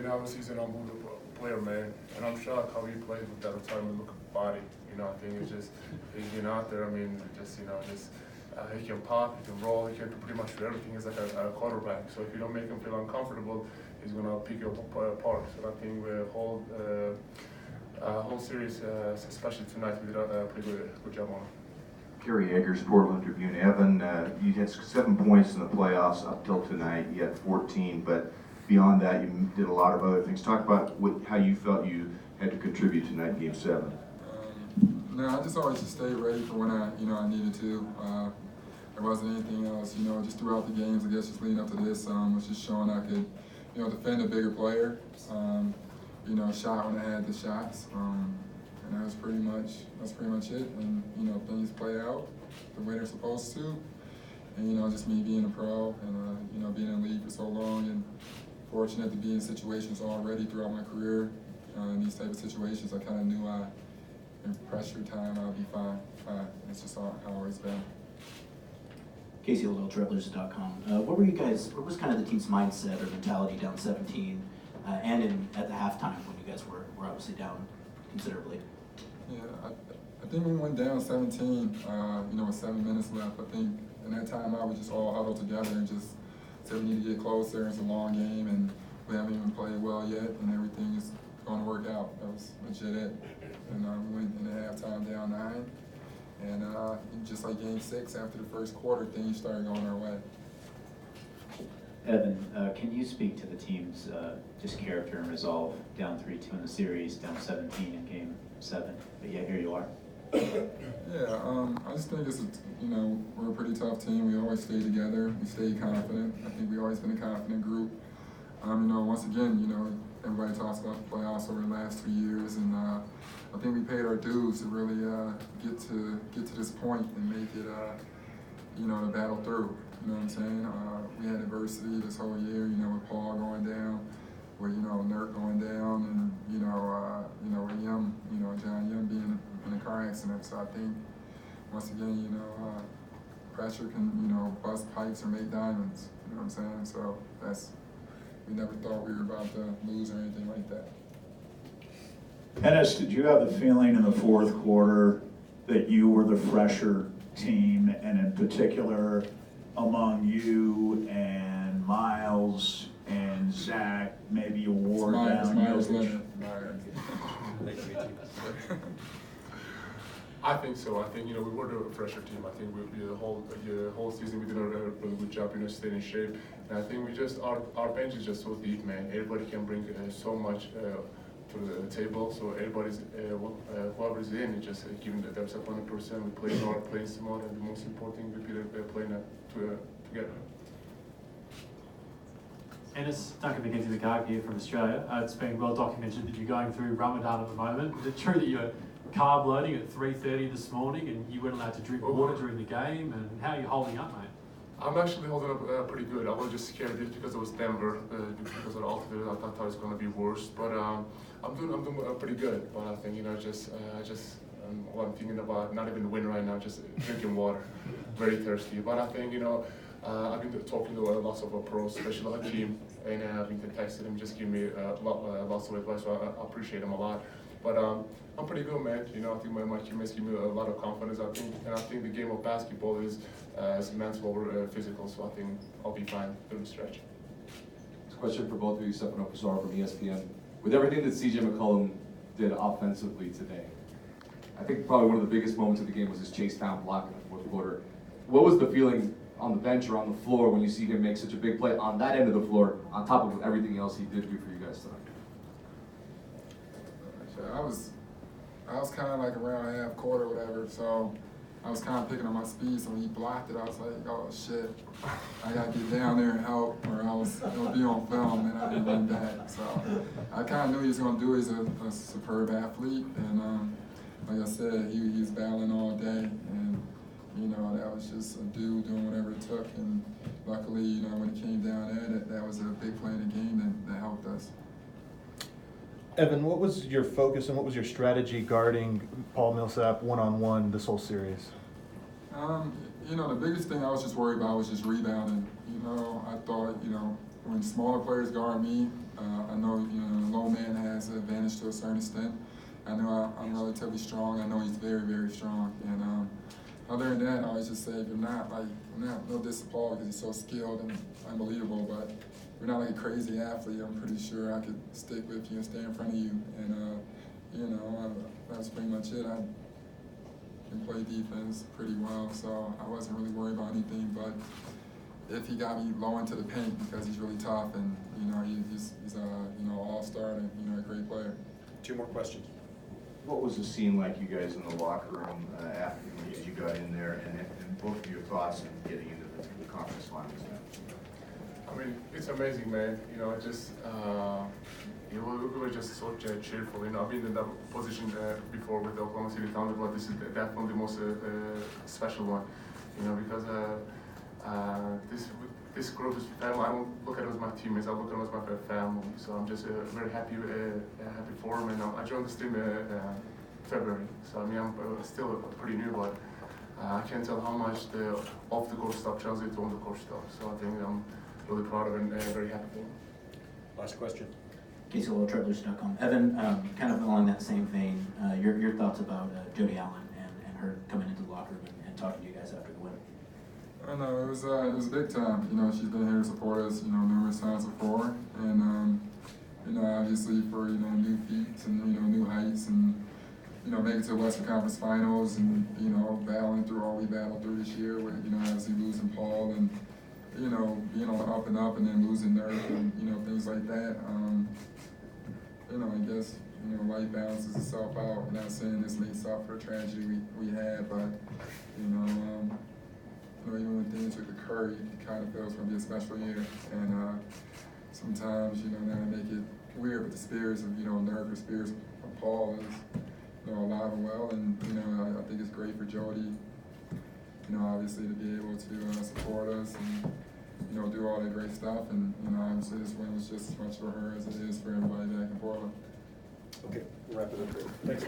obviously he's an unbelievable player, man, and I'm shocked how he plays with that retirement look body. I think it's just he's been out there. I mean, he can pop, he can roll, he can pretty much do everything. He's like a quarterback. So if you don't make him feel uncomfortable, he's gonna pick you apart. So I think the whole series, especially tonight, we did a pretty good job on it. Kerry Eggers, Portland Tribune. Evan, you had 7 points in the playoffs up till tonight. You had 14, but beyond that, you did a lot of other things. Talk about how you felt you had to contribute tonight in Game 7. No, I just always just stayed ready for when I needed to. There wasn't anything else, just throughout the games, I guess just leading up to this, was just showing I could, defend a bigger player, shot when I had the shots, and that's pretty much it. And, things play out the way they're supposed to. And, just me being a pro and, being in the league for so long and fortunate to be in situations already throughout my career, in these type of situations, I kind of knew in pressure time I'll be fine. It's just how I've always been. Casey Trailblazers.com. What was kind of the team's mindset or mentality down 17 and at the halftime when you guys were obviously down considerably? Yeah, I think we went down 17, with 7 minutes left. I think in that time I was just all huddled together and just said we need to get closer. It's a long game and we haven't even played well yet and everything is going to work out. That was legit it. And we went into halftime down 9. And just like Game 6, after the first quarter, things started going our way. Evan, can you speak to the team's just character and resolve, down 3-2 in the series, down 17 in Game 7, but yet here you are? Yeah, I just think we're a pretty tough team. We always stay together. We stay confident. I think we've always been a confident group. Once again, everybody talks about the playoffs over the last 2 years, and I think we paid our dues to really get to this point and make it, the battle through. You know what I'm saying? We had adversity this whole year. With Paul going down, with Nurk going down, and with John Yum being in a car accident. So I think once again, pressure can bust pipes or make diamonds. You know what I'm saying? So we never thought we were about to lose or anything like that. Enes, did you have the feeling in the fourth quarter that you were the fresher team, and in particular among you and Miles and Zach, maybe you wore down Jokic? I think so. I think we were the fresher team. I think the whole season we did a really good job, staying in shape. And I think our bench is just so deep, man. Everybody can bring so much to the table. So everybody's whoever's in, it's just giving themselves 100%. We play hard, playing smart, and the most important thing we playing together. Enes, Duncan McKenzie McCarg here from Australia. It's been well documented that you're going through Ramadan at the moment. Is it true that you're carb loading at 3:30 this morning and you weren't allowed to drink water during the game? And how are you holding up, mate? I'm actually holding up pretty good. I was just scared just because it was Denver, because of the altitude. I thought it was going to be worse, but I'm doing pretty good. But I think what I'm thinking about, not even win right now, just drinking water, very thirsty. But I think I've been talking to lots of pros, especially Hakeem, and I've been texting him, just giving me lots of advice. So I appreciate him a lot. But I'm pretty good, man. I think my teammates give me a lot of confidence. I think the game of basketball is mental over physical. So I think I'll be fine through the stretch. This question for both of you, Stefano Pizarro from ESPN. With everything that CJ McCollum did offensively today, I think probably one of the biggest moments of the game was his chase down block in the fourth quarter. What was the feeling on the bench or on the floor when you see him make such a big play on that end of the floor, on top of everything else he did do for you guys tonight? I was kind of like around half court or whatever, so I was kind of picking up my speed. So when he blocked it, I was like, oh shit, I gotta get down there and help, or else it'll be on film and I didn't run back. So I kind of knew he was gonna do it. He's a superb athlete, and like I said, he was battling all day, and that was just a dude doing whatever it took. And luckily, when it came down there, that was a big play in the game that helped us. Evan, what was your focus and what was your strategy guarding Paul Millsap one-on-one this whole series? The biggest thing I was just worried about was just rebounding. I thought, when smaller players guard me, I know, advantage to a certain extent. I know I'm relatively strong. I know he's very, very strong. And other than that, I always just say, if you're not no disappointed because he's so skilled and unbelievable, but if you're not like a crazy athlete, I'm pretty sure I could stick with you and stay in front of you. And that's pretty much it. I can play defense pretty well, so I wasn't really worried about anything. But if he got me low into the paint because he's really tough and he's all-star and a great player. 2 more questions. What was the scene like, you guys in the locker room after as you got in there, and both of your thoughts in getting into the conference finals now? I mean, it's amazing, man. We were just so cheerful. I've been in that position before with the Oklahoma City Thunder, but this is definitely the most special one. Because this group is family. I don't look at it as my teammates. I look at it as my family. So I'm just very happy for them. And I joined this team February. So I mean, I'm still pretty new, but I can't tell how much the off-the-court stuff translates to on-the-court stuff. So I think I'm really proud of it and very happy for them. Last question. CaseyLittleTrailblazers.com. Evan, kind of along that same vein, your thoughts about Jody Allen and her coming into the locker room and talking to you guys after the win. I don't know, it was big time. She's been here to support us, numerous times before, and obviously for new feats and new heights, and making it to the Western Conference Finals, and battling through all we battled through this year with obviously losing Paul and being on the up and up, and then losing Nerf and things like that. I guess life balances itself out. I'm not saying this makes up for a tragedy we had, but even when things took a curve, you kind of feel it's going to be a special year. And sometimes, now to make it weird, but the spirits of, Nerf or spirits of Paul is, alive and well. And, I think it's great for Jody, obviously to be able to support us and, do all that great stuff. And, obviously this win was just as much for her as it is for everybody back in Portland. Okay, we'll wrap it up there. Thanks, guys.